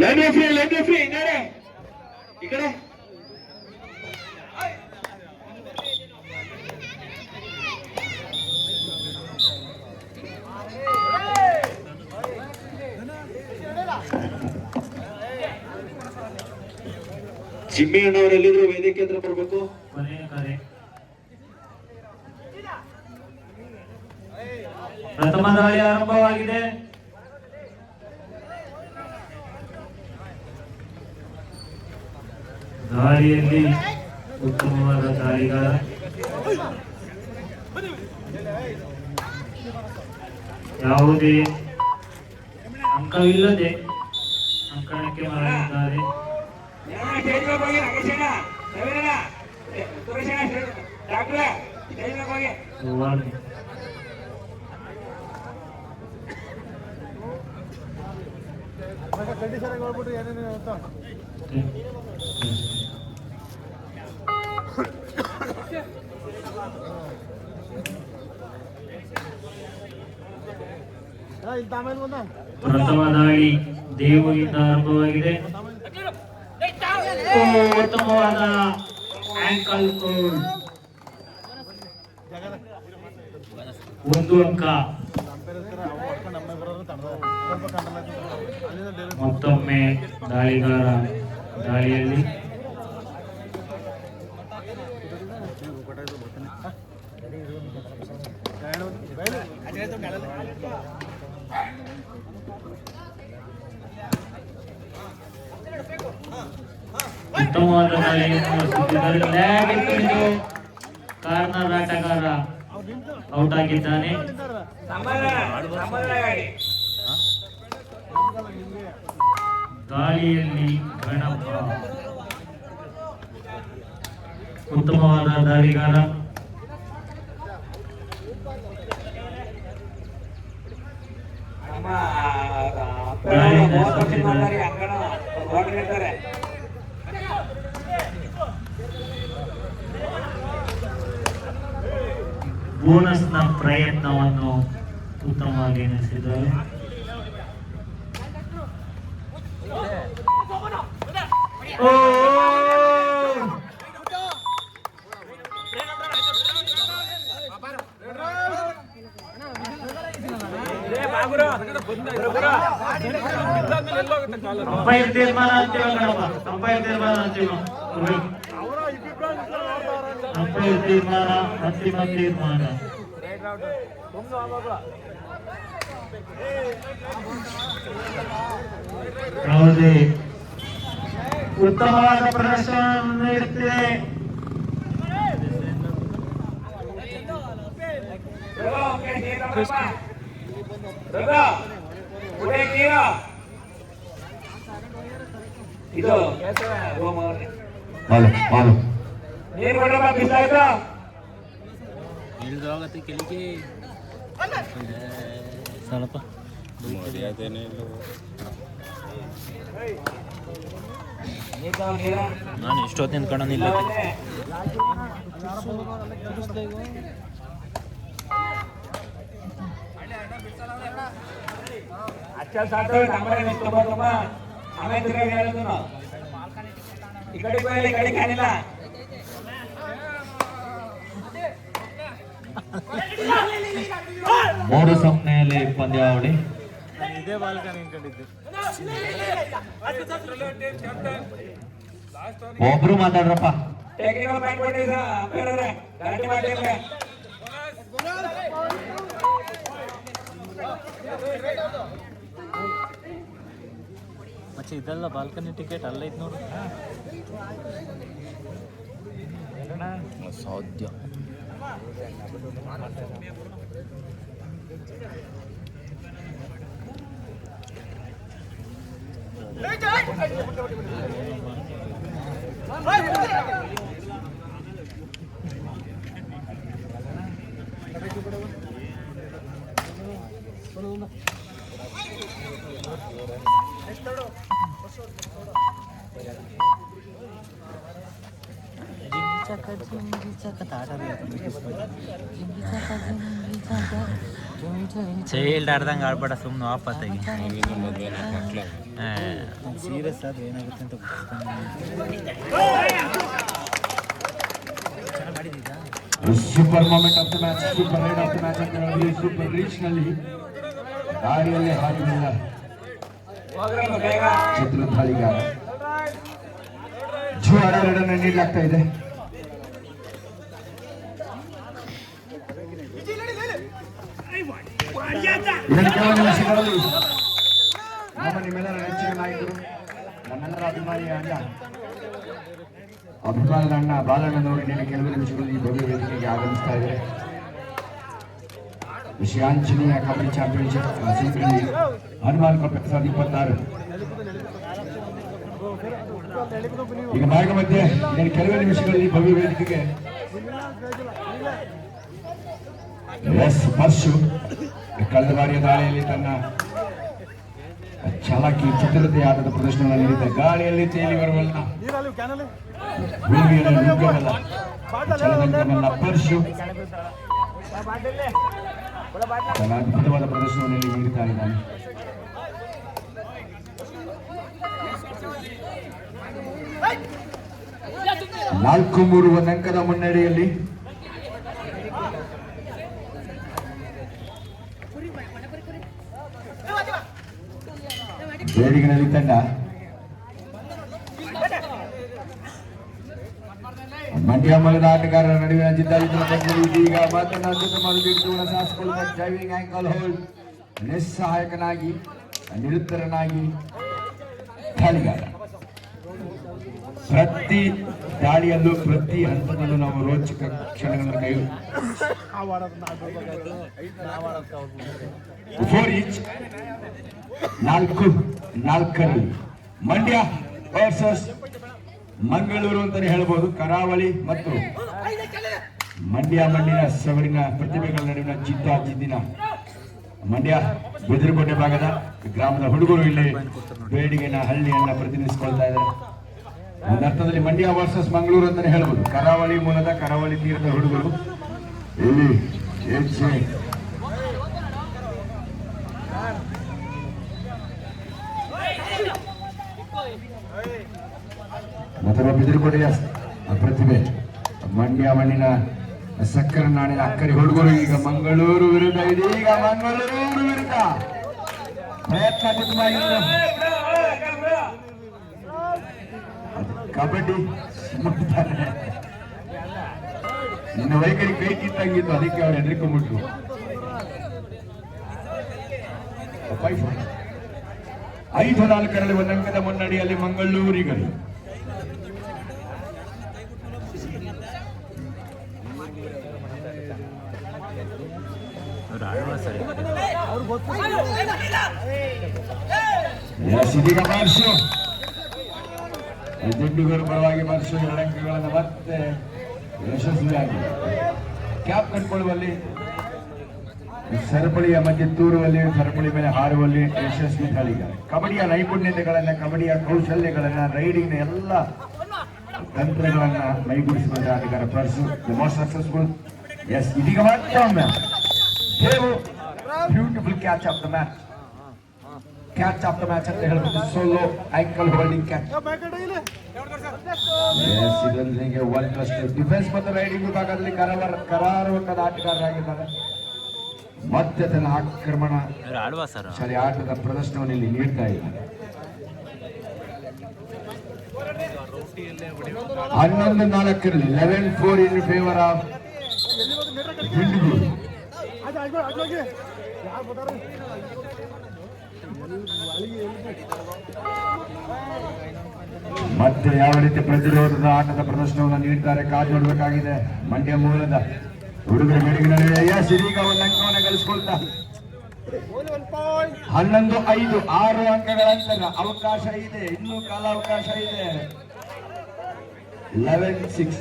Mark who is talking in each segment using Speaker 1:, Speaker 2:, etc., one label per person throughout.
Speaker 1: Line free ಹಿಂಗಡೆ ಈ ಕಡೆ ಚಿಮ್ಮಿ ಅಣ್ಣವ್ರು ಎಲ್ಲಿದ್ರು ವೇದಿಕೆ ಹತ್ರ ಬರ್ಬೇಕು.
Speaker 2: ಪ್ರಥಮ ದಾಳಿ ಆರಂಭವಾಗಿದೆ. ದಾಳಿಯಲ್ಲಿ ಉತ್ತಮವಾದ ದಾಳಿಗಾರ ಯಾವುದೇ ಅಂಕವಿಲ್ಲದೆ ಅಂಕಣಕ್ಕೆ ಮರಳಿದ್ದಾರೆ. ಪ್ರಥಮ ದಾಳಿ ದೇವರಿಂದ ಆರಂಭವಾಗಿದೆ. ಉತ್ತಮವಾದ ಆಂಕಲ್ ಕೋಲ್, 1 ಅಂಕ. ಮತ್ತೊಮ್ಮೆ ದಾಳಿಗಾರ ದಾಳಿಯಲ್ಲಿ ಉತ್ತಮವಾದ ದಾಳಿಯನ್ನು ನಡೆಸುತ್ತಿದ್ದಾರೆ. ಕಾರ್ನರ್ ಆಟಗಾರ ಔಟ್ ಆಗಿದ್ದಾನೆ. ದಾಳಿಯಲ್ಲಿ ಗಣಪ ಉತ್ತಮವಾದ ದಾಳಿಗಾರ. ಬೋನಸ್ನ ಪ್ರಯತ್ನವನ್ನು ಉತ್ತಮವಾಗಿ ನಡೆಸಿದ್ದಾರೆ. ಅಂಪೈರ್ ತೀರ್ಮಾನ ಅಂತಿಮ ಗಣಪ. ಅಂಪೈರ್ ತೀರ್ಮಾನ ಅಂತಿಮ. ಅಂಪೈರ್ ತೀರ್ಮಾನ ಅಂತಿಮ ತೀರ್ಮಾನ. ಯಾವುದೇ ಉತ್ತಮವಾದ ಪ್ರದರ್ಶನ ನೀಡುತ್ತಿದೆ. ಸ್ವಲ್ಪ ನಾನು ಇಷ್ಟೊತ್ತಿನ ಕಣನಿಲ್ಲ. ಮೂರು ಸಮನೆಯಲ್ಲಿ ಪಂದ್ಯಾವಳಿ. ಇದೇ ಬಾಲ್ಕನಿ ಕಂಡಿದ್ದು. ಒಬ್ರು ಮಾತಾಡ್ರಪ್ಪ. ಮತ್ತೆ ಇದೆಲ್ಲ ಬಾಲ್ಕನಿ ಟಿಕೆಟ್ ಅಲ್ಲ ಇದ್ ನೋಡು. ಸಾಧ್ಯ ಜಿಂಗಿ ಚಕ ತಾಟ ಜಿಂಗಿ ಚಕ
Speaker 3: ಚೈಲ್ಡ್ ಆಡ್ದಂಗೆ ಆಡ್ಬೇಡ ಸುಮ್ಮನೆ ವಾಪತ್ತಾಗಿ
Speaker 4: ಸೀರಿಯಸ್ ಆದ್ರೆ ಏನಾಗುತ್ತೆ ಅಂತ
Speaker 5: super moment of the match, super raid of the match ಅಂತ ಹೇಳಿ ಸೂಪರ್ ರೀಚ್ ನಲ್ಲಿ ದಾರಿಯಲ್ಲಿ ಹಾರಿಲ್ಲ ಚಿತ್ರಧಾಳಿಗಾರ ಜೋರ ರನ್ ನೀಡಲಾಗ್ತಾ ಇದೆ. ಕೆಲವು ನಿಮಿಷಗಳಲ್ಲಿ ನಮ್ಮ ನಿಮ್ಮೆಲ್ಲರ ನೆಚ್ಚಿನ ನಾಯಕರು, ನಮ್ಮೆಲ್ಲರ ಅಭಿಮಾನಿಯ ಅಭಿಮಾನದ ಅಣ್ಣ ಬಾಲಣ್ಣನವರು ಇನ್ನೇನು ಕೆಲವು ನಿಮಿಷಗಳಲ್ಲಿ ಈ ಭವ್ಯ ವೇದಿಕೆಗೆ ಆಗಮಿಸ್ತಾ ಇದ್ದಾರೆ. ವಿಷಯಾಂಚನೀಯ ಕಬಡ್ಡಿ ಚಾಂಪಿಯನ್ಶಿಪ್ ಸಿಂಗಲ್ಲಿ ಹನುಮಾನ್ ಕಪ್ 2026 ಈಗ ಮಾರ್ಗ ಮಧ್ಯೆ ಇನ್ನೇನು ಕೆಲವೇ ನಿಮಿಷಗಳಲ್ಲಿ ಭವ್ಯ ವೇದಿಕೆಗೆ ಪರ್ಶು ಕಳೆದ ಬಾರಿಯ ದಾಳಿಯಲ್ಲಿ ತನ್ನ ಚಾಲಕಿ ಚಿತ್ರತೆ ಆಟದ ಪ್ರದರ್ಶನ ನೀಡಿದ್ದ ಗಾಳಿಯಲ್ಲಿ ತೇಲಿ ಬರುವಲ್ಲ, ಭೂಮಿಯಲ್ಲಿ ನುಗ್ಗಬಲ್ಲ ಚಲನಚಿತ್ರವಲ್ಲ ಪರ್ಶು ತನ್ನ ಅದ್ಭುತವಾದ ಪ್ರದರ್ಶನವನ್ನು ನೀಡುತ್ತಾ ಇದ್ದಾನೆ. ನಾಲ್ಕು ಮೂರು ಒಂದು ಅಂಕದ ಮುನ್ನಡೆಯಲ್ಲಿ ಬೇಡಿಗಿನಲ್ಲಿ ತಂಡ ಮಂಡ್ಯ ಮೂಲದ ಆಟಗಾರರ ನಡುವಿನ ಜಿದ್ದಾಜಿದ್ದ ಇದೀಗ ಮಾತನಾಡುವ ಸಾಹಸಗೊಳ್ಳುವ ಡ್ರೈವಿಂಗ್ ಆಂಕಲ್ ಹೋಲ್ಡ್ ನಿಸ್ಸಹಾಯಕನಾಗಿ ನಿರುತ್ತರನಾಗಿ ದಾಳಿಗಾರ. ಪ್ರತಿ ದಾಳಿಯಲ್ಲೂ ಪ್ರತಿ ಹಂತದಲ್ಲೂ ನಾವು ರೋಚಕ ಕ್ಷಣಗಳನ್ನು ಕೈ 4 ಈಚ್ 4-4 ಮಂಡ್ಯ ವರ್ಸಸ್ ಮಂಗಳೂರು ಅಂತಾನೆ ಹೇಳ್ಬೋದು. ಕರಾವಳಿ ಮತ್ತು ಮಂಡ್ಯ ಮಣ್ಣಿನ ಸವರಿನ ಪ್ರತಿಭೆಗಳ ನಡುವಿನ ಜಿದ್ದಿನ ಮಂಡ್ಯ ಬೆದರುಕೋಟೆ ಭಾಗದ ಗ್ರಾಮದ ಹುಡುಗರು ಇಲ್ಲಿ ಬೇಡಿಗೆನ ಹಳ್ಳಿಯನ್ನ ಪ್ರತಿನಿಧಿಸಿಕೊಳ್ತಾ ಇದ್ದಾರೆ. ಒಂದರ್ಥದಲ್ಲಿ ಮಂಡ್ಯ ವರ್ಸಸ್ ಮಂಗಳೂರು ಅಂತಾನೆ ಹೇಳ್ಬೋದು. ಕರಾವಳಿ ಮೂಲದ ಕರಾವಳಿ ತೀರದ ಹುಡುಗರು ಇಲ್ಲಿ ಅಥವಾ ಬೆದರುಕೋಟೆಯ ಪ್ರತಿಭೆ ಮಂಡ್ಯ ಮಣ್ಣಿನ ಸಕ್ಕರೆ ನಾಡಿನ ಅಕ್ಕರೆ ಹುಡುಗರು ಈಗ ಮಂಗಳೂರು ವಿರುದ್ಧ ಇದೀಗ ಮಂಗಳೂರು ವಿರುದ್ಧ ಪ್ರಯತ್ನ ಕಬಡ್ಡಿ ನಿನ್ನ ವೈಖರಿ ಕೈ ಕಿತ್ತಂಗಿತ್ತು, ಅದಕ್ಕೆ ಅವ್ರು ಹೆದರಿಕೊಂಡ್ಬಿಟ್ರು. 5-4 ಒಂದು ಅಂಕದ ಮುನ್ನಡೆಯಲ್ಲಿ ಮಂಗಳೂರಿಗರು. ಇದೀಗ ಮಾರ್ಷು ದಿಂಡಿಗರು ಪರವಾಗಿ ಮಾರ್ಷು 2 ಅಂಕಗಳನ್ನು ಮತ್ತೆ ಯಶಸ್ವಿಯಾಗಿದೆ. ಕ್ಯಾಪ್ ಕಟ್ಕೊಳ್ಳುವಲ್ಲಿ, ಸರಪಳಿಯ ಮಧ್ಯೆ ತೂರುವಲ್ಲಿ, ಸರಪಳಿ ಮೇಲೆ ಹಾರುವಲ್ಲಿ ಯಶಸ್ವಿ ದಾಳಿಗಾರ. ಕಬಡ್ಡಿಯ ನೈಪುಣ್ಯತೆಗಳನ್ನ, ಕಬಡ್ಡಿಯ ಕೌಶಲ್ಯಗಳನ್ನ, ರೈಡಿಂಗ್ ಎಲ್ಲ ತಂತ್ರಗಳನ್ನ ಮೈಗೂಡಿಸಿಕೊಂಡ ಆಟಗಾರ ಪರ್ಸು ದ ಮೋಸ್ಟ್ ಸಕ್ಸಸ್ಫುಲ್. ಎಸ್, ಇದೀಗ ಮತ್ತೊಮ್ಮೆ Devu beautiful catch of the match ಅಂತ ಹೇಳ್ಬೋದು. Solo ankle holding catch. ಇದರೊಂದಿಗೆ 1+2 ಡಿಫೆನ್ಸ್ ಮತ್ತು ರೈಡಿಂಗ್ ವಿಭಾಗದಲ್ಲಿ ಕರಾರುವಕ್ಕದ ಆಟಗಾರರಾಗಿದ್ದಾರೆ. ಮತ್ತೆ ತನ್ನ ಆಕ್ರಮಣ ಶಾಲೆ ಆಟದ ಪ್ರದರ್ಶನವನ್ನು ಇಲ್ಲಿ ನೀಡ್ತಾ ಇದ್ದಾರೆ. 11-4 11-4 ಇನ್ ಫೇವರ್ ಆಫ್ ದಿಂಡಿಗೂರು. ಮತ್ತೆ ಯಾವ ರೀತಿ ಪ್ರತಿರೋಧದ ಆಟದ ಪ್ರದರ್ಶನವನ್ನು ನೀಡ್ತಾರೆ ಕಾದು ನೋಡಬೇಕಾಗಿದೆ. ಮಂಡ್ಯ ಮೂಲದ ಹುಡುಗರ ಬೆಳಗಿನ ಇದೀಗ ಒಂದು ಅಂಕವನ್ನು ಗಳಿಸಿಕೊಳ್ತಾ 11-5 6 ಅಂಕಗಳ ಅಂತರ ಅವಕಾಶ ಇದೆ, ಇನ್ನೂ ಕಾಲಾವಕಾಶ ಇದೆ. 11-6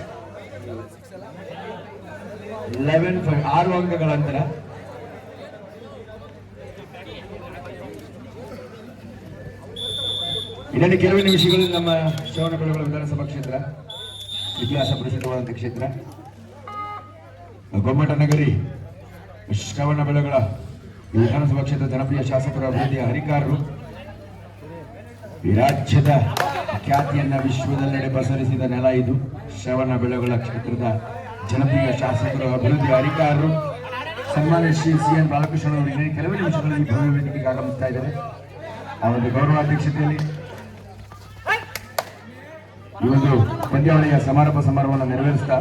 Speaker 5: 11-5 6 ಅಂಕಗಳ ಅಂತರ. ಇನ್ನೊಂದು ಕೆಲವು ನಿಮಿಷಗಳು ನಮ್ಮ ಶ್ರವಣಬೆಳಗೊಳ ವಿಧಾನಸಭಾ ಕ್ಷೇತ್ರ, ಇತಿಹಾಸ ಪ್ರಸಿದ್ಧವಾದಂಥ ಕ್ಷೇತ್ರ, ಗೊಮ್ಮಟ ನಗರಿ ಶ್ರವಣಬೆಳಗೊಳ ವಿಧಾನಸಭಾ ಕ್ಷೇತ್ರದ ಜನಪ್ರಿಯ ಶಾಸಕರು ಅಭಿವೃದ್ಧಿಯ ಹರಿಕಾರರು, ಈ ರಾಜ್ಯದ ಖ್ಯಾತಿಯನ್ನ ವಿಶ್ವದೆಲ್ಲೆಡೆ ಪಸರಿಸಿದ ನೆಲ ಇದು. ಶ್ರವಣ ಬೆಳಗೊಳ ಕ್ಷೇತ್ರದ ಜನಪ್ರಿಯ ಶಾಸಕರು ಅಭಿವೃದ್ಧಿಯ ಹರಿಕಾರರು ಸನ್ಮಾನ್ಯ ಶ್ರೀ ಸಿ.ಎನ್. ಬಾಲಕೃಷ್ಣ ಅವರು ಇನ್ನೇ ಕೆಲವೇ ನಿಮಿಷಗಳಲ್ಲಿ ಭವ್ಯ ವೇದಿಕೆಗೆ ಆಗಮಿಸ್ತಾ ಇದ್ದಾರೆ. ಅವರ ಗೌರವಾಧ್ಯಕ್ಷತೆಯಲ್ಲಿ ಈ ಒಂದು ಪಂದ್ಯಾವಳಿಯ ಸಮಾರೋಪ ಸಮಾರಂಭವನ್ನು ನೆರವೇರಿಸ್ತಾ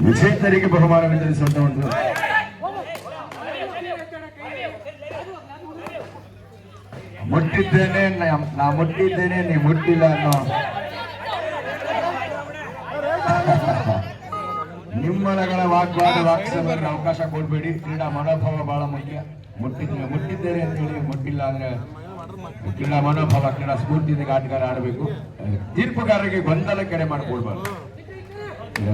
Speaker 5: ವಿಜೇತರಿಗೆ ಬಹುಮಾನ ವಿತರಿಸುವಂತ ಒಂದು ಮುಟ್ಟಿದ್ದೇನೆ ನಾ ಮುಟ್ಟಿದ್ದೇನೆ ನೀ ಮುಟ್ಟಿಲ್ಲ ಅನ್ನೋ ನಿಮ್ಮೊಳಗಳ ವಾಗ್ವಾದ ವಾಕ್ಸಮರಕ್ಕೆ ಅವಕಾಶ ಕೊಡ್ಬೇಡಿ. ಕ್ರೀಡಾ ಮನೋಭಾವ ಬಹಳ ಮುಖ್ಯ. ಮುಟ್ಟಿದ್ದೇನೆ ಅಂತ ಹೇಳಿ ಮುಟ್ಟಿಲ್ಲ ಅಂದ್ರೆ ಕ್ರೀಡಾ ಮನೋಭಾವ, ಕ್ರೀಡಾ ಸ್ಫೂರ್ತಿಯಿಂದ ಆಟಗಾರ ಆಡಬೇಕು. ತೀರ್ಪುಗಾರರಿಗೆ ಗೊಂದಲ ಕೆರೆ ಮಾಡಿಕೊಡ್ಬಾರ್ದು.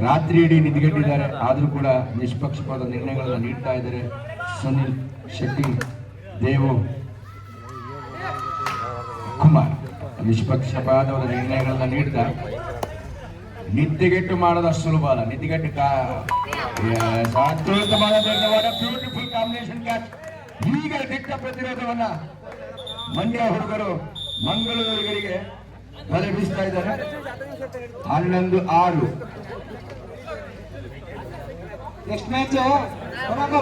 Speaker 5: ರಾತ್ರಿ ಇಡೀ ನಿದ್ಗೆಟ್ಟಿದ್ದಾರೆ, ಆದ್ರೂ ಕೂಡ ನಿಷ್ಪಕ್ಷಪಾತ ನಿರ್ಣಯಗಳನ್ನ ನೀಡ್ತಾ ಇದ್ದಾರೆ. ಸುನಿಲ್ ಶೆಟ್ಟಿ, ದೇವು ಕುಮಾರ್ ನಿಷ್ಪಕ್ಷಪಾತವಾದ ನಿರ್ಣಯಗಳನ್ನ ನೀಡ್ತಾ ನಿದ್ದೆಗೆಟ್ಟು ಮಾಡೋದಷ್ಟು ಸುಲಭ ಅಲ್ಲ. ನಿದ್ದೆಗೆಟ್ಟು ಬ್ಯೂಟಿಫುಲ್ ಕಾಂಬಿನೇಷನ್ ಕ್ಯಾಚ್. ಈಗ ದಿಟ್ಟ ಪ್ರತಿರೋಧವನ್ನ ಮಂಡ್ಯ ಹುಡುಗರು ಮಂಗಳೂರಿಗರಿಗೆ ತಲೆ ಬೀಸ್ತಾ ಇದ್ದಾರೆ. 11-6.
Speaker 6: ನೆಕ್ಸ್ಟ್ ಮ್ಯಾಚ್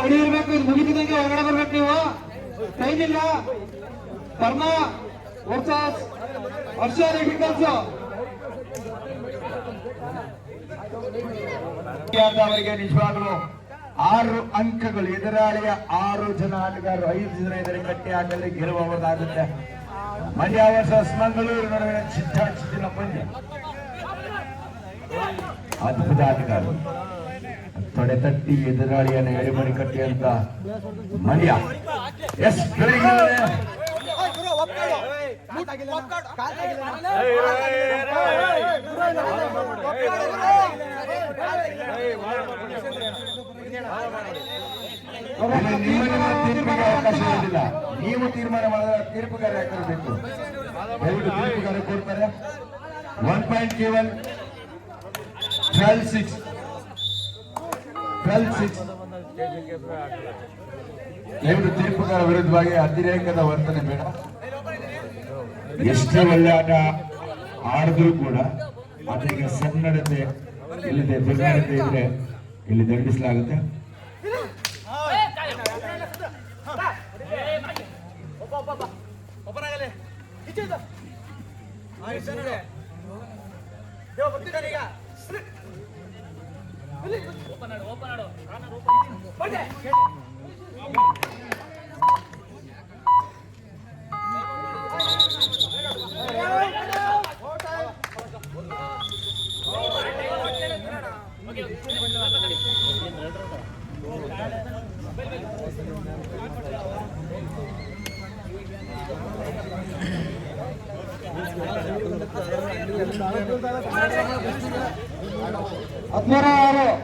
Speaker 6: ರೆಡಿ ಇರಬೇಕು. ಇದು ಮುಗಿತಿದಂಗೆ ಹೊರಗಡೆ ಬರ್ಬೇಕು. ನೀವು ಟೈಮ್ ಇಲ್ಲ. ಕರ್ಮ ವರ್ಸಸ್ ವರ್ಷ ರಿಟಿಕಲ್ಸ್
Speaker 5: ಅವರಿಗೆ ನಿಜವಾಗ್ಲೂ 6 ಅಂಕಗಳು. ಎದುರಾಳಿಯ 6 ಜನ ಆಟಗಾರರು 5 ಜನ ಎದುರು ಕಟ್ಟಿ ಆಟದಲ್ಲಿ ಗೆಲ್ಲುವವರಾಗುತ್ತೆ. ಮಂಡ್ಯ ವರ್ಸಸ್ ಮಂಗಳೂರು ನಡುವಿನ ಚಿತ್ತಾಚಿತ್ತಿನ ಪಂದ್ಯ. ಅದ್ಭುತ ಆಟಗಾರರು ತೊಡೆ ತಟ್ಟಿ ಎದುರಾಳಿಯನ್ನು ಎಳೆಮರಿ ಕಟ್ಟಿ ಅಂತ ಮಂಡ್ಯ. ಎಸ್ ತೀರ್ಪಿಗೆ ಅವಕಾಶ ಇರುವುದಿಲ್ಲ. ನೀವು ತೀರ್ಮಾನ ಮಾಡಿದ್ರೆ ತೀರ್ಪುಗಾರ ಹಾಕಿರಬೇಕು. ದಯವಿಟ್ಟು ತೀರ್ಪುಗಾರ ಕೊಡ್ತಾರೆ. 1 ಪಾಯಿಂಟ್ ಕೇವಲ್ 12-6. ದಯವಿಟ್ಟು ತೀರ್ಪುಗಾರ ವಿರುದ್ಧವಾಗಿ ಅತಿರೇಕದ ವರ್ತನೆ ಬೇಡ. ಎಷ್ಟೇ ಒಳ್ಳೆ ಆಟ ಆಡಿದ್ರೂ ಕೂಡ ಅದಕ್ಕೆ ಸನ್ನಡತೆ ಇಲ್ಲದೆ ದುರ್ನಡತೆ ಇದ್ರೆ ಇಲ್ಲಿ ದಂಡಿಸಲಾಗುತ್ತೆ.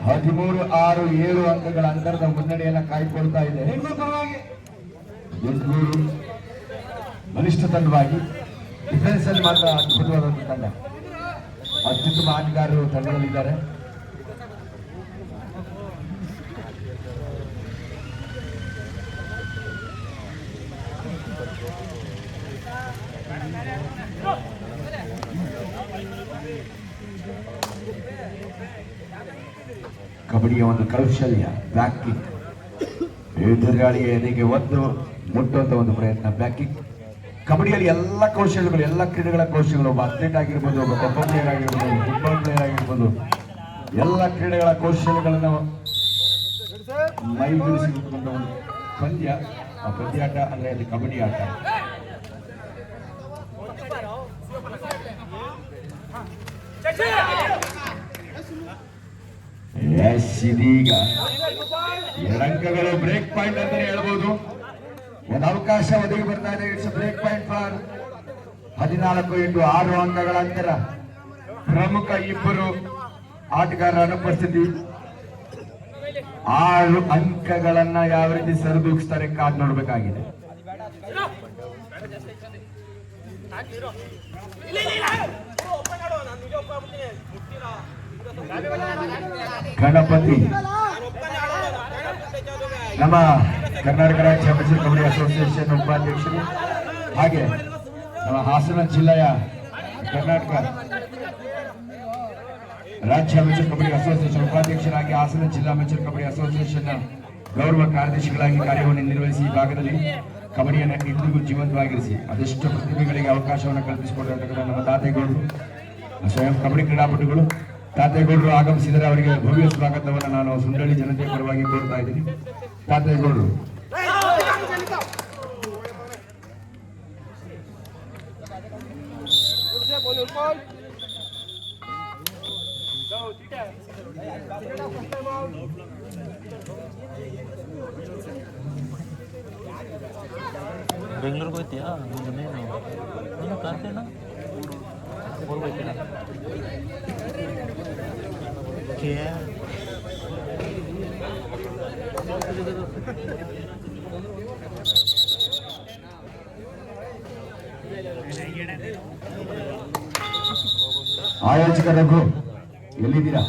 Speaker 5: ಹದಿಮೂರು 6-7 ಅಂಕಗಳ ಅಂತರದ ಮುನ್ನಡೆಯನ್ನ ಕಾಯ್ಕೊಳ್ತಾ ಇದೆ. ಬೆಂಗಳೂರು ಬಲಿಷ್ಠ ತಂಡವಾಗಿ ಡಿಫೆನ್ಸ್ ಅಲ್ಲಿ ಮಾತ್ರ ಅದ್ಭುತವಾದಂತಹ ತಂಡ. ಅತ್ಯುತ್ತಮ ಆಟಗಾರರು ತಂಡದಲ್ಲಿದ್ದಾರೆ. ಕಬಡ್ಡಿಯ ಒಂದು ಕೌಶಲ್ಯ ಬ್ಯಾಕ್ ಕಿಕ್. ಎದುರಾಳಿಯ ಎದೆಗೆ ಒದ್ದು ಮುಟ್ಟುವಂತ ಒಂದು ಪ್ರಯತ್ನ ಬ್ಯಾಕ್ ಕಿಕ್. ಕಬಡ್ಡಿಯಲ್ಲಿ ಎಲ್ಲ ಕೌಶಲ್ಯಗಳು, ಎಲ್ಲ ಕ್ರೀಡೆಗಳ ಕೌಶಲ್ಯಗಳು, ಒಬ್ಬ ಅಥ್ಲೀಟ್ ಆಗಿರ್ಬೋದು, ಒಬ್ಬ ಖೋ ಪ್ಲೇಯರ್ ಆಗಿರ್ಬೋದು, ಫುಟ್ಬಾಲ್ ಪ್ಲೇಯರ್ ಆಗಿರ್ಬೋದು, ಎಲ್ಲ ಕ್ರೀಡೆಗಳ ಕೌಶಲ್ಯಗಳನ್ನು ಮೈಗೂಡಿಸಿಕೊಂಡ ಒಂದು ಪಂದ್ಯ. ಆ ಪಂದ್ಯಾಟ ಅಂದ್ರೆ ಅದು ಕಬಡ್ಡಿ ಆಟ. ಇದೀಗ 2 ಅಂಕಗಳು ಬ್ರೇಕ್ ಪಾಯಿಂಟ್ ಅಂತಾನೆ ಹೇಳ್ಬೋದು. ಒಂದು ಅವಕಾಶ ಒದಗಿ ಬರ್ತಾ ಇದೆ. ಇಟ್ಸ್ ಬ್ರೇಕ್ ಪಾಯಿಂಟ್ ಫಾರ್ 14-6 ಅಂಕಗಳ ಅಂತರ. ಪ್ರಮುಖ 2 ಆಟಗಾರರ ಅನುಪಸ್ಥಿತಿ. 6 ಅಂಕಗಳನ್ನ ಯಾವ ರೀತಿ ಸರಿದೂಗಿಸ್ತಾರೆ ಕಾದ್ ನೋಡ್ಬೇಕಾಗಿದೆ. ಗಣಪತಿ ನಮ್ಮ ಕರ್ನಾಟಕ ರಾಜ್ಯ ಮೈಸೂರು ಕಬಡ್ಡಿ ಅಸೋಸಿಯೇಷನ್ ಉಪಾಧ್ಯಕ್ಷರು ಹಾಗೆ ನಮ್ಮ ಹಾಸನ ಜಿಲ್ಲೆಯ ಕರ್ನಾಟಕ ರಾಜ್ಯ ಮೈಸೂರು ಕಬಡ್ಡಿ ಅಸೋಸಿಯೇಷನ್ ಉಪಾಧ್ಯಕ್ಷರಾಗಿ ಹಾಸನ ಜಿಲ್ಲಾ ಮೈಸೂರು ಕಬಡ್ಡಿ ಅಸೋಸಿಯೇಷನ್ ಗೌರವ ಕಾರ್ಯದರ್ಶಿಗಳಾಗಿ ಕಾರ್ಯವನ್ನು ನಿರ್ವಹಿಸಿ ಈ ಭಾಗದಲ್ಲಿ ಕಬಡ್ಡಿಯನ್ನು ಇಂದಿಗೂ ಜೀವಂತವಾಗಿರಿಸಿ ಅದೆಷ್ಟು ಪ್ರತಿಭೆಗಳಿಗೆ ಅವಕಾಶವನ್ನು ಕಲ್ಪಿಸಿಕೊಟ್ಟಿರತಕ್ಕಂಥ ನಮ್ಮ ತಾತೇಗೌಡರು ಸ್ವಯಂ ಕಬಡ್ಡಿ ಕ್ರೀಡಾಪಟುಗಳು ತಾತೇಗೌಡರು ಆಗಮಿಸಿದರೆ ಅವರಿಗೆ ಭವ್ಯ ಸ್ವಾಗತವನ್ನು ನಾನು ಸುಂಡಳ್ಳಿ ಜನತೆಯ ಪರವಾಗಿ ಕೋರ್ತಾ ಇದ್ದೀನಿ. ತಾತೇಗೌಡರು
Speaker 3: ಬೆಂಗಳೂರಿಗೆ ಹೋಗ್ತೀಯಾ ನೀನು ಕಾಣ್ತೇನ ಹೋಗ್ಬೇಕಿಲ್ಲ
Speaker 5: ಆಯೋಜಕ ರಘು ಎಲ್ಲಿದ್ದೀರಾ?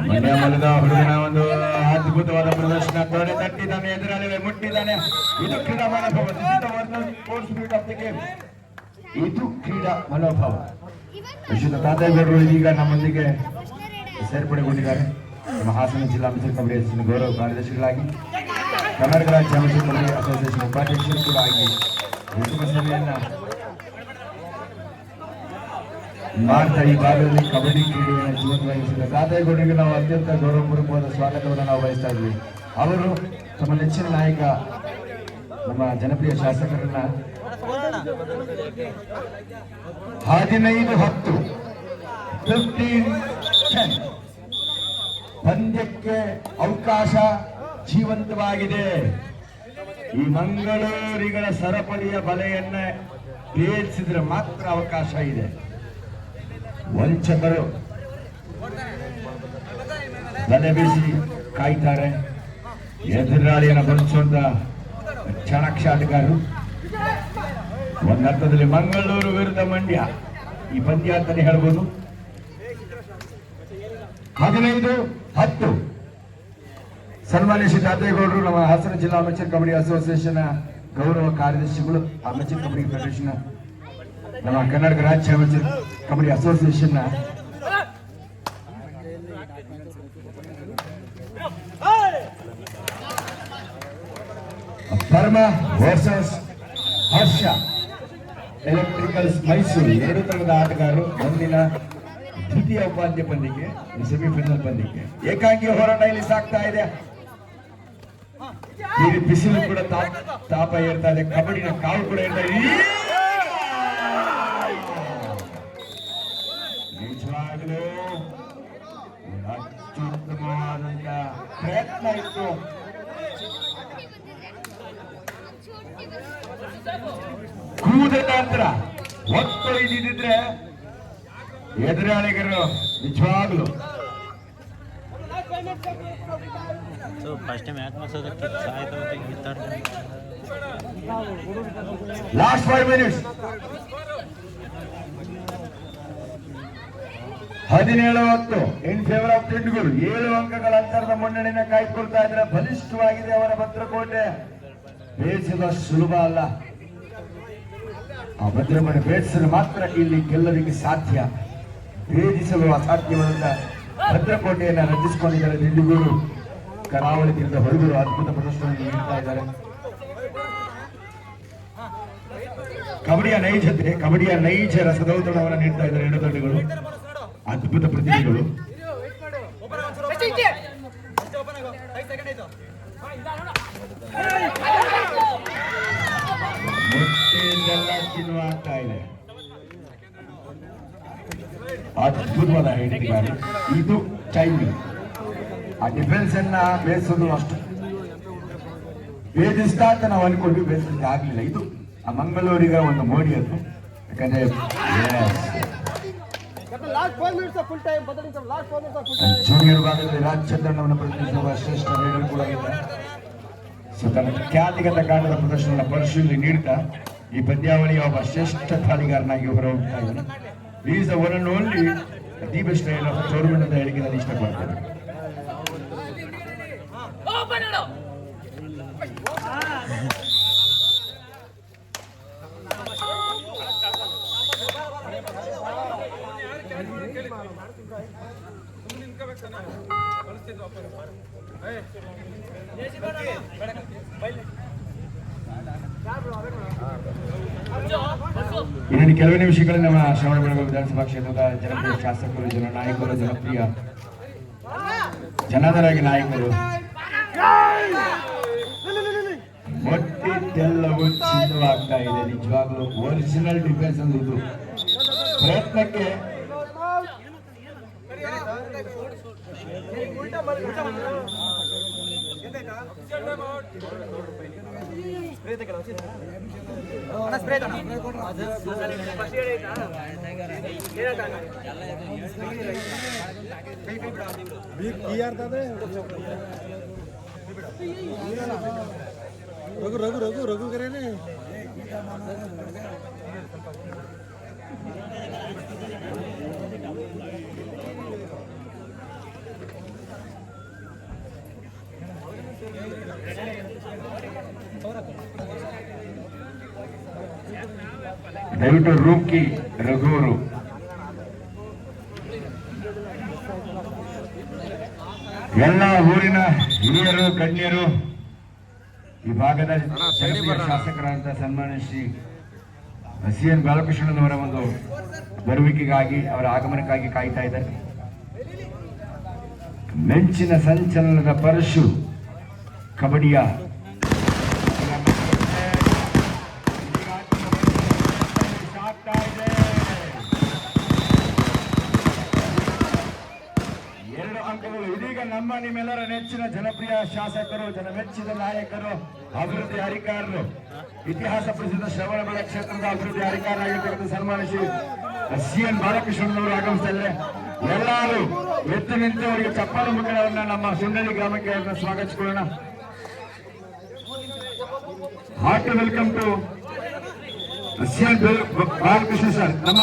Speaker 5: ಮಂಡ್ಯ ಮಲದ ಹುಡುಗನ ಒಂದು ಅದ್ಭುತವಾದ ಪ್ರದರ್ಶನ ತೊಡೆ ತಟ್ಟಿದ್ದಾನೆ, ಎದುರಾಳಿಗೆ ಮುಟ್ಟಿದ್ದಾನೆ. ಇದು ಕ್ರೀಡಾ ಮನೋಭಾವ. ಇದು ಕ್ರೀಡಾ ಮನೋಭಾವ. ವಿಶ್ವದ ತಾತೇಗೌಡರು ಇದೀಗ ನಮ್ಮೊಂದಿಗೆ ಸೇರ್ಪಡೆಗೊಂಡಿದ್ದಾರೆ. ನಮ್ಮ ಹಾಸನ ಜಿಲ್ಲಾ ಮೈಸೂರು ಕಬಡ್ಡಿ ಅಸೋಸಿಯೇಷನ್ ಗೌರವ ಕಾರ್ಯದರ್ಶಿಗಳಾಗಿ ಕರ್ನಾಟಕ ರಾಜ್ಯ ಮೈಸೂರು ಕಬಡ್ಡಿ ಅಸೋಸಿಯೇಷನ್ ಉಪಾಧ್ಯಕ್ಷರು ಕೂಡ ಆಗಿ ಉತ್ತಮ ಸೇವೆಯನ್ನ ಮಾಡ್ತಾ ಈ ಭಾಗದಲ್ಲಿ ಕಬಡ್ಡಿ ಕ್ರೀಡೆಯನ್ನು ಜೀವಂತವಾಗಿಸಿದ ತಾತೇಗೌಡರಿಗೆ ನಾವು ಅತ್ಯಂತ ಗೌರವಪೂರ್ವಕವಾದ ಸ್ವಾಗತವನ್ನು ನಾವು ಬಯಸ್ತಾ ಇದ್ವಿ. ಅವರು ತಮ್ಮ ನೆಚ್ಚಿನ ನಾಯಕ ನಮ್ಮ ಜನಪ್ರಿಯ ಶಾಸಕರನ್ನ 15-10 ಪಂದ್ಯಕ್ಕೆ ಅವಕಾಶ ಜೀವಂತವಾಗಿದೆ. ಈ ಮಂಗಳೂರಿಗಳ ಸರಪಳಿಯ ಬಲೆಯನ್ನ ಭೇದಿಸಿದ್ರೆ ಮಾತ್ರ ಅವಕಾಶ ಇದೆ. ವಂಚಕರು ಬಲೆ ಬೀಸಿ ಕಾಯ್ತಾರೆ. ಎದುರಾಳಿಯನ್ನು ಬಂಧಿಸುವಂತ ಚಾಣಾಕ್ಷ ಆಟಗಾರರು. ಒಂದರ್ಥದಲ್ಲಿ ಮಂಗಳೂರು ವಿರುದ್ಧ ಮಂಡ್ಯ ಈ ಪಂದ್ಯ ಅಂತಾನೆ ಹೇಳ್ಬೋದು. 15-10 ಸನ್ಮಾನ್ಯ ಶ್ರೀ ತಾತೇಗೌಡರು ನಮ್ಮ ಹಾಸನ ಜಿಲ್ಲಾ ಅಮೆಚೂರ್ ಕಬಡ್ಡಿ ಅಸೋಸಿಯೇಷನ್ ಗೌರವ ಕಾರ್ಯದರ್ಶಿಗಳು, ಅಮೆಚೂರ್ ಕಬಡ್ಡಿ ಫೆಡರೇಷನ್, ನಮ್ಮ ಕರ್ನಾಟಕ ರಾಜ್ಯ ಅಮೆಚೂರ್ ಕಬಡ್ಡಿ ಅಸೋಸಿಯೇಷನ್ ಪರಮ ವರ್ಸಸ್ ಹರ್ಷ ಎಲೆಕ್ಟ್ರಿಕಲ್ಸ್ ಮೈಸೂರು ಎರಡು ತರದ ಆಟಗಾರರು ಮುಂದಿನ ದ್ವಿತೀಯ ಉಪಾಂತ್ಯ ಪಂದ್ಯಕ್ಕೆ ಸೆಮಿಫೈನಲ್ ಪಂದ್ಯಕ್ಕೆ ಏಕಾಂಗಿ ಹೋರಾಟ ಇಲ್ಲಿ ಸಾಗ್ತಾ ಇದೆ. ಈ ಬಿಸಿಲು ಕೂಡ ತಾಪ ಏರ್ತಾ ಇದೆ. ಕಬಡ್ಡಿನ ಕಾವು ಕೂಡ ಏರ್ತಾ ಇದೆ. ನಿಜವಾಗಲೂ ಅತ್ಯುತ್ತಮವಾದಂತ ಪ್ರಯತ್ನ ಇತ್ತು. ಕೂದ ನಂತರ ಒತ್ತೊಯ್ದಿದ್ರೆ ಎದುರಾಳಿಗರು ನಿಜವಾಗ್ಲು
Speaker 3: ಫಸ್ಟ್ ಟೈಮ್ ಯಾಕೆ ಮಾಡ್ಸೋದಕ್ಕೆ
Speaker 5: last 5 minutes 17-10 in favour of ತಿಂಡುಗಳು 7 ಅಂಕಗಳ ಅಂತರದ ಮುನ್ನಡೆನ ಕಾಯ್ದುಕೊಳ್ತಾ ಇದ್ರೆ ಬಲಿಷ್ಠವಾಗಿದೆ ಅವರ ಭದ್ರಕೋಟೆ. ಬೇಯಿಸಲು ಸುಲಭ ಅಲ್ಲ. ಆ ಭದ್ರಮನೆ ಬೇಯಿಸಲು ಮಾತ್ರ ಇಲ್ಲಿ ಗೆಲ್ಲಲಿಕ್ಕೆ ಸಾಧ್ಯ. ಭೇದಿಸಲು ಅಸಾಧ್ಯವಾದ ಭದ್ರಕೋಟೆಯನ್ನು ರಚಿಸಿಕೊಂಡಿದ್ದಾರೆ ದಿಂಡಿಗೂರು ಕರಾವಳಿ ತೀರದ ಹುಡುಗರು. ಅದ್ಭುತ ಪ್ರದರ್ಶನ ನೀಡ್ತಾ ಇದ್ದಾರೆ. ಕಬಡ್ಡಿಯ ನೈಜ ರಸದೌತಣವನ್ನು ನೀಡ್ತಾ ಇದ್ದಾರೆ ಎರಡು ತಂಡಗಳು. ಅದ್ಭುತ ಪ್ರತಿಭೆಗಳು. ಮುಟ್ಟಿದ್ದೆಲ್ಲ ತಿನ್ನುವಾಗ್ತಾ ಇದೆ. ಅದ್ಭುತವಾದ ಹೈಡಿಂಗ್ ಬಾರಿ. ಇದು ಟೈಮಿಂಗ್. ಆ ಡಿಫೆನ್ಸ್ ಅನ್ನ ಬೇಯಿಸೋದು ಅಷ್ಟು ಬೇದಿಸ್ತಾ ಅಂತ ನಾವು ಅನ್ಕೊಂಡ್ವಿ, ಬೇಯಿಸಲಿಕ್ಕೆ ಆಗ್ಲಿಲ್ಲ. ಇದು ಆ ಮಂಗಳೂರಿಗ ಒಂದು ಮೋಡಿ ಅದು. ಯಾಕಂದ್ರೆ ಜೂನಿಯರ್ ಭಾಗದಲ್ಲಿ ರಾಜ್ಯ ತಂಡವನ್ನು ಪ್ರತಿನಿಧಿಸುವ ಶ್ರೇಷ್ಠ ರೈಡರ್ ಕೂಡ ಇದ್ದಾರೆ. ಸೊ ತನ್ನ ಖ್ಯಾತಿಗತ ಕಾಂಡದ ಪ್ರದರ್ಶನ ಪರಿಶೀಲನೆ ನೀಡ್ತಾ ಈ ಪಂದ್ಯಾವಳಿಯ ಒಬ್ಬ ಶ್ರೇಷ್ಠ ತಾಳಿಗಾರನಾಗಿ ಹೊರಹೊಮ್ತಾ ಇದ್ದಾನೆ. Is the one and only the best raider of tournament ಅಂತ ಹೇಳಿಕೆ ನಾನು ಇಷ್ಟಪಡ್ತೇನೆ. ಇನ್ನೊಂದು ಕೆಲವು ನಿಮಿಷಗಳಲ್ಲಿ ನಮ್ಮ ಶ್ರವಣಬೆಳಗೊಳ ವಿಧಾನಸಭಾ ಕ್ಷೇತ್ರದ ಜನಪ್ರಿಯ ಶಾಸಕರು, ಜನನಾಯಕರು, ಜನಪ್ರಿಯ ಜನಾದರಾಗಿ ನಾಯಕರು ಒಟ್ಟಿದ್ದೆಲ್ಲವೂ ಚಿನ್ನವಾಗ್ತಾ ಇದೆ. ನಿಜವಾಗ್ಲೂ ಒರಿಜಿನಲ್ ಡಿಫೆನ್ಸ್ ಅಂದ್ರೆ ಇದು. ಪ್ರಯತ್ನಕ್ಕೆ
Speaker 4: ರಘು ರಘು ರಘು ರಘು ಕರೇನೆ
Speaker 5: ದಯವಿಟ್ಟು ರೂಮ್ಕಿ ರಘುವರು ಎಲ್ಲ ಊರಿನ ಹಿರಿಯರು, ಗಣ್ಯರು, ಈ ಭಾಗದ ಜನಪ್ರಿಯ ಶಾಸಕರಾದ ಸನ್ಮಾನ್ಯ ಶ್ರೀ CN ಬಾಲಕೃಷ್ಣನವರ ಒಂದು ಬರುವಿಕೆಗಾಗಿ, ಅವರ ಆಗಮನಕ್ಕಾಗಿ ಕಾಯ್ತಾ ಇದ್ದಾರೆ. ಮೆಂಚಿನ ಸಂಚಲನದ ಪರಶು ಕಬಡ್ಡಿಯ ಇದೀಗ ನಮ್ಮ ನಿಮ್ಮೆಲ್ಲರ ನೆಚ್ಚಿನ ಜನಪ್ರಿಯ ಶಾಸಕರು, ಜನಮೆಚ್ಚಿದ ನಾಯಕರು, ಅಭಿವೃದ್ಧಿ ಅಧಿಕಾರರು, ಇತಿಹಾಸ ಪ್ರಸಿದ್ಧ ಶ್ರವಣಬೆಳಗೊಳ ಕ್ಷೇತ್ರದ ಅಭಿವೃದ್ಧಿ ಅಧಿಕಾರಿಯಾಗಿರ್ತಕ್ಕಂಥ ಸನ್ಮಾನ್ಯ ಶ್ರೀ CN ಬಾಲಕೃಷ್ಣನವರು ಆಗಮಿಸಿದ್ದಾರೆ. ಎಲ್ಲರೂ ಎದ್ದು ನಿಂತು ಅವರಿಗೆ ಚಪ್ಪಾಳೆ ಮುಖಗಳನ್ನ ನಮ್ಮ ಸುಂಡಳ್ಳಿ ಗ್ರಾಮಕ್ಕೆ ಅವ್ರನ್ನ ಸ್ವಾಗತಿಸಿಕೊಳ್ಳೋಣ. Heart welcome to CN Balakrishna sir. ನಮ್ಮ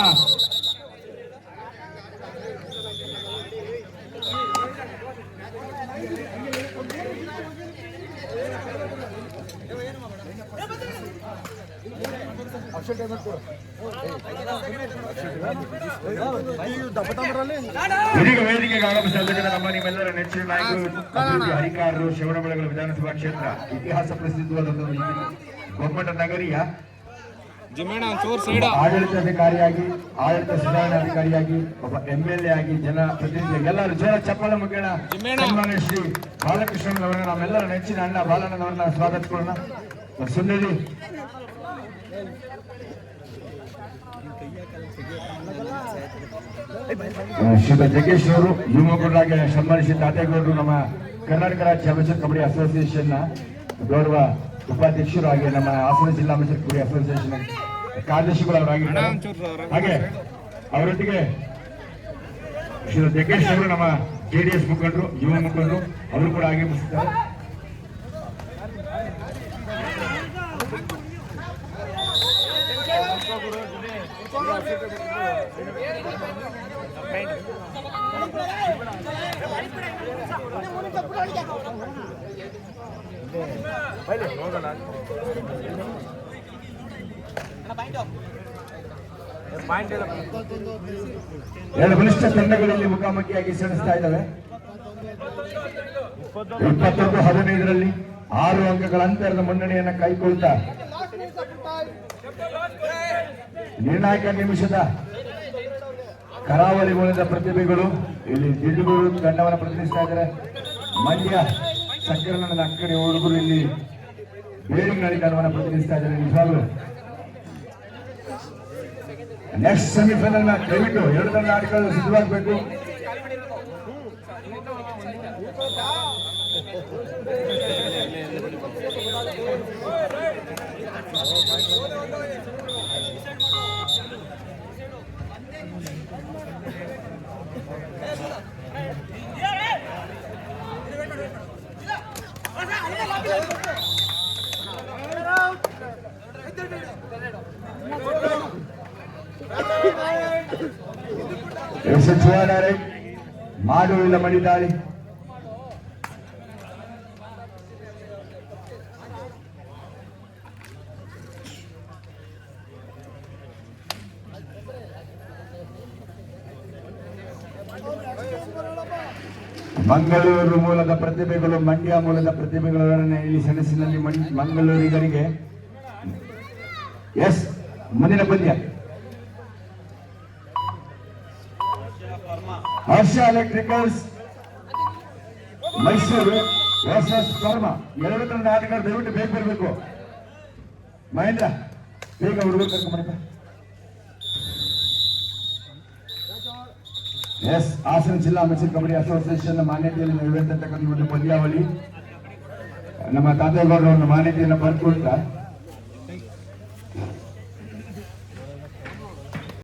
Speaker 5: ಇದೀಗ ವೇದಿಕೆಗೆ ಆಗಮಿಸಿದ ನಮ್ಮ ನಿಮ್ಮೆಲ್ಲರ ನೆಚ್ಚಿನ ನಾಯಕರು, ಅಭಿವೃದ್ಧಿ ಅಧಿಕಾರರು, ಶ್ರವಣಬೆಳಗೊಳ ವಿಧಾನಸಭಾ ಕ್ಷೇತ್ರ ಇತಿಹಾಸ ಪ್ರಸಿದ್ಧವಾದ ಗೊಮ್ಮಟ ನಗರಿಯ ಆಡಳಿತಾಧಿಕಾರಿಯಾಗಿ, ಆಡಳಿತ ಸುಧಾರಣಾಧಿಕಾರಿಯಾಗಿ, ಒಬ್ಬ MLA ಆಗಿ, ಜನಪ್ರತಿನಿಧಿ, ಎಲ್ಲರೂ ಜೋರ ಚಪ್ಪಲ ಮುಖೇಣ ಸನ್ಮಾನ್ಯ ಶ್ರೀ ಬಾಲಕೃಷ್ಣನವರನ್ನ, ನಮ್ಮೆಲ್ಲರ ನೆಚ್ಚಿನ ಅಣ್ಣ ಬಾಲಣ್ಣನವರನ್ನ ಸ್ವಾಗತಿಸಿಕೊಳ್ಳೋಣ. ಸುಂದರಿ ಶ್ರೀ ಜಗ್ಗೇಶ್ ಅವರು, ಯುವಕರಾಗಿ ಸನ್ಮಾನಿಸಿ ತಾತೇಗೌಡರು, ನಮ್ಮ ಕರ್ನಾಟಕ ರಾಜ್ಯ ಅಮೇಚರ್ ಕಬಡ್ಡಿ ಅಸೋಸಿಯೇಷನ್ ಗೌರವ ಉಪಾಧ್ಯಕ್ಷರು, ಹಾಗೆ ನಮ್ಮ ಹಾಸನ ಜಿಲ್ಲಾ ಅಮೇಚರ್ ಕಬಡ್ಡಿ ಅಸೋಸಿಯೇಷನ್ ಕಾರ್ಯದರ್ಶಿಗಳು ಅವರಾಗಿದ್ದಾರೆ. ಹಾಗೆ ಅವರೊಟ್ಟಿಗೆ ಶ್ರೀ ಜಗ್ಗೇಶ್ ಅವರು ನಮ್ಮ JDS ಮುಖಂಡರು, ಯುವ ಮುಖಂಡರು, ಅವರು ಕೂಡ ಆಗಮಿಸಿದ್ದಾರೆ. ಎರಡು ಬಲಿಷ್ಠ ತಂಡಗಳಲ್ಲಿ ಮುಖಾಮುಖಿಯಾಗಿ ಸೆಣಸ್ತಾ ಇದ್ದಾವೆ. 21-15ರಲ್ಲಿ 6 ಅಂಕಗಳ ಅಂತರದ ಮುನ್ನಡೆಯನ್ನು ಕೈಗೊಳ್ತಾ ನಿರ್ಣಾಯಕ ನಿಮಿಷದ ಕರಾವಳಿ ಮೂಲದ ಪ್ರತಿಭೆಗಳು ಇಲ್ಲಿ ದಿಡ್ಡುಗೂರು ತಂಡವನ್ನು ಪ್ರತಿನಿಧಿಸ್ತಾ ಇದ್ದಾರೆ. ಮಂಡ್ಯ ಸಂಕಲನದ ಅಕ್ಕಡಿ ಹುಡುಗರು ಇಲ್ಲಿ ಬೇರಿಂಗ್ನಳ್ಳಿ ತಂಡವನ್ನು ಪ್ರತಿನಿಧಿಸ್ತಾ ಇದ್ದಾರೆ. ನಿಜವಾಗ್ಲೂ ನೆಕ್ಸ್ಟ್ ಸೆಮಿಫೈನಲ್ ನ ದಯವಿಟ್ಟು 2 ತಂಡ ಆಟಗಾರರು ಸಿದ್ಧವಾಗಬೇಕು. ಮಾಡುವಿಲ್ಲ ಮಡಿದಾಳಿ. ಮಂಗಳೂರು ಮೂಲದ ಪ್ರತಿಭೆಗಳು, ಮಂಡ್ಯ ಮೂಲದ ಪ್ರತಿಭೆಗಳನ್ನು ಇಲ್ಲಿ ಸೆಣಸಿನಲ್ಲಿ ಮಂಗಳೂರಿಗರಿಗೆ ಮುಂದಿನ ಪಂದ್ಯ ಹರ್ಷ ಎಲೆಕ್ಟ್ರಿಕಲ್ಸ್ ಮೈಸೂರು ವರ್ಸಸ್ ಕರ್ಮ. ಎರಡು ತಂಡ ಆಟಗಾರರು ದಯವಿಟ್ಟು ಬೇಗ ಬರಬೇಕು. ಮಹೇಂದ್ರ ಬೇಗ ಹುಡುಗರು ಕರ್ಕೊಂಡ್ಬರಪ್ಪ. ಎಸ್, ಹಾಸನ ಜಿಲ್ಲಾ ಮೆಚೂರ್ ಕಬಡ್ಡಿ ಅಸೋಸಿಯೇಷನ್ ಮಾನ್ಯತೆಯಲ್ಲಿ ನಡೆಯುವಂತಕ್ಕಂಥ ಒಂದು ಪಂದ್ಯಾವಳಿ. ನಮ್ಮ ತಾತೇಗೌಡರ ಒಂದು ಮಾನ್ಯತೆಯನ್ನು ಬರ್ಕೊಳ್ತಾ